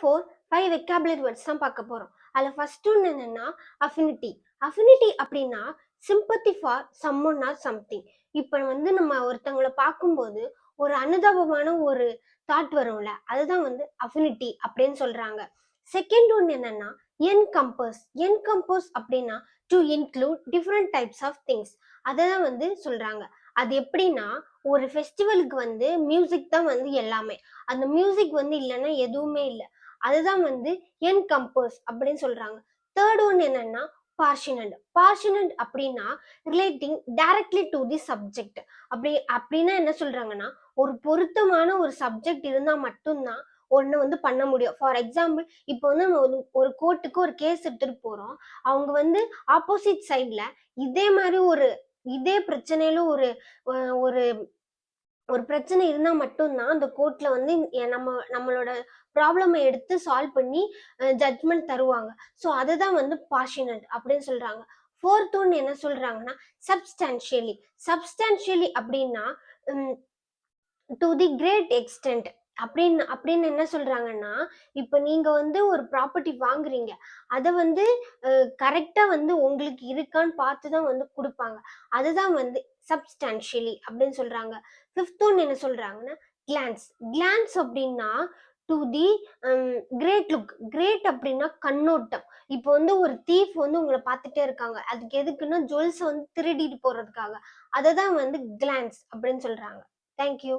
Four 5 vocabulary words தான் பார்க்க போறோம். அதுல ஃபர்ஸ்ட் ஒன்று என்னன்னா அஃபினிட்டி. அஃபினிட்டி அப்படின்னா sympathy for someone or something. இப்போ வந்து நம்ம ஒருத்தவங்களை பார்க்கும்போது ஒரு அனுதாபமான ஒரு தாட் வரும்ல, அதுதான் வந்து அஃபினிட்டி அப்படின்னு சொல்றாங்க. செகண்ட் ஒன்று என்னன்னா என்கம்பஸ். என்கம்பஸ் அப்படின்னா to include different types of things, அதை தான் வந்து சொல்றாங்க. அது எப்படின்னா ஒரு ஃபெஸ்டிவலுக்கு வந்து மியூசிக் தான் வந்து எல்லாமே, அந்த மியூசிக் வந்து இல்லைன்னா எதுவுமே இல்லை, அதுதான் வந்து என்கம்பஸ் அப்படின்னு சொல்றாங்க. தேர்ட் ஒன் என்னன்னா பார்ஷனன்ட். பார்ஷனன்ட் அப்படின்னா relating directly to the subject. அப்படின்னா என்ன சொல்றாங்கன்னா ஒரு பொருத்தமான ஒரு சப்ஜெக்ட் இருந்தா மட்டும்தான் ஒண்ணு வந்து பண்ண முடியும். ஃபார் எக்ஸாம்பிள், இப்போ வந்து நம்ம ஒரு கோர்ட்டுக்கு ஒரு கேஸ் எடுத்துட்டு போறோம். அவங்க வந்து ஆப்போசிட் சைட்ல இதே மாதிரி இதே பிரச்சனையில ஒரு ஒரு பிரச்சனை இருந்தா மட்டும்தான் அந்த கோர்ட்ல வந்து நம்மளோட ப்ராப்ளமை எடுத்து சால்வ் பண்ணி ஜட்மெண்ட் தருவாங்க. ஸோ அதுதான் வந்து பார்ஷனன்ட் அப்படின்னு சொல்றாங்க. ஃபோர்த் ஒன் என்ன சொல்றாங்கன்னா சப்ஸ்டான்ஷியலி. சப்ஸ்டான்ஷியலி அப்படின்னா டு தி கிரேட் எக்ஸ்டென்ட் அப்படின்னு அப்படின்னு என்ன சொல்றாங்கன்னா, இப்போ நீங்க வந்து ஒரு ப்ராப்பர்ட்டி வாங்குறீங்க, அதை வந்து கரெக்டா வந்து உங்களுக்கு இருக்கான்னு பார்த்து தான் வந்து கொடுப்பாங்க. அதுதான் வந்து சப்ஸ்டான்ஷியலி அப்படின்னு சொல்றாங்க. ஃபிஃப்த் ஒன் என்ன சொல்றாங்கன்னா கிளான்ஸ். கிளான்ஸ் அப்படின்னா to the great look. Great அப்படின்னா கண்ணோட்டம். இப்போ வந்து ஒரு தீஃப் வந்து உங்களை பார்த்துட்டே இருக்காங்க, அதுக்கு எதுக்குன்னா ஜுவல்ஸை வந்து திருடிட்டு போறதுக்காக, அதை தான் வந்து கிளான்ஸ் அப்படின்னு சொல்றாங்க. தேங்க்யூ.